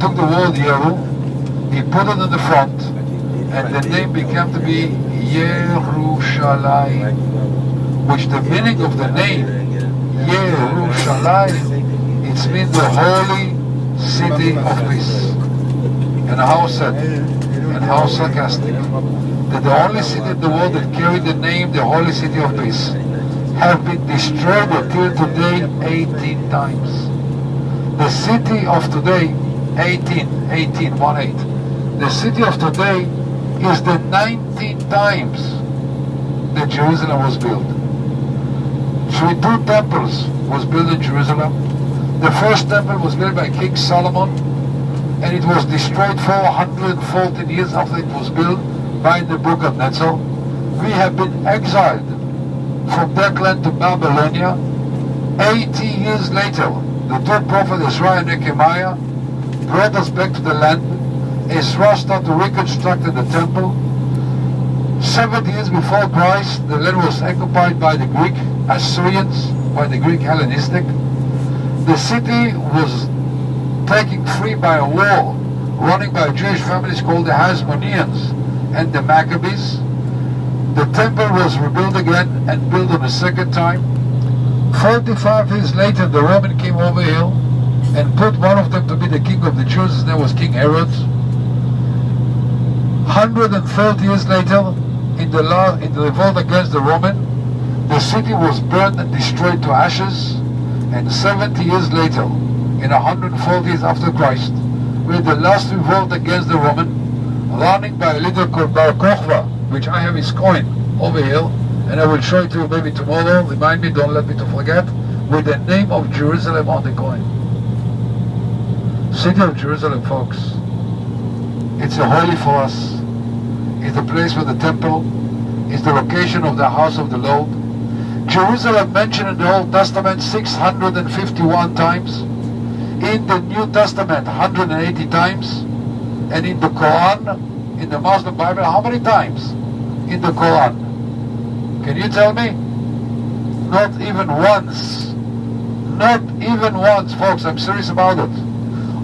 took the word Yeru, he put it in the front, and the name became to be Yerushalayim, which the meaning of the name Yerushalayim, it means the holy city of peace. And how sad, and how sarcastic, that the only city in the world that carried the name the holy city of peace have been destroyed until today 18 times. The city of today, 18, 1-8. The city of today is the 19 times that Jerusalem was built. 2 temples was built in Jerusalem. The first temple was built by King Solomon, and it was destroyed 414 years after it was built by Nebuchadnezzar. We have been exiled from that land to Babylonia. 80 years later, the 2 prophets Ezra and Nehemiah brought us back to the land. Ezra started to reconstruct the temple. 70 years before Christ, the land was occupied by the Greek Assyrians, by the Greek Hellenistic. The city was taken free by a war running by Jewish families called the Hasmoneans and the Maccabees. The temple was rebuilt again and built on a second time. 45 years later, the Roman came over here and put one of them to be the king of the Jews. His name was King Herod. 130 years later, in the revolt against the Roman, the city was burned and destroyed to ashes. And 70 years later, in 140 years after Christ, we had the last revolt against the Roman, running by a leader called Bar Kokhba, which I have his coin over here, and I will show it to you maybe tomorrow. Remind me, don't let me to forget, with the name of Jerusalem on the coin. City of Jerusalem, folks. It's a holy for us. It's the place where the temple is, the location of the house of the Lord. Jerusalem mentioned in the Old Testament 651 times. In the New Testament 180 times. And in the Quran, in the Muslim Bible, how many times in the Quran? Can you tell me? Not even once. Not even once, folks. I'm serious about it.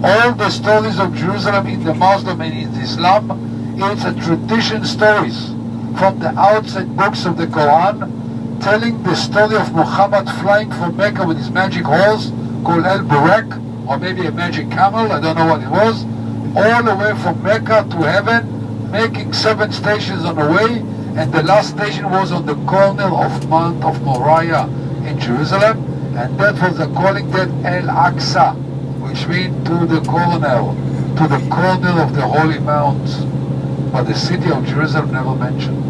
All the stories of Jerusalem in the Muslim and in Islam, it's a tradition stories from the outside books of the Quran, telling the story of Muhammad flying from Mecca with his magic horse called El Buraq, or maybe a magic camel, I don't know what it was, all the way from Mecca to heaven, making 7 stations on the way, and the last station was on the corner of Mount of Moriah in Jerusalem, and that was the calling that El-Aqsa, which means to the corner of the Holy Mount. But the city of Jerusalem never mentioned.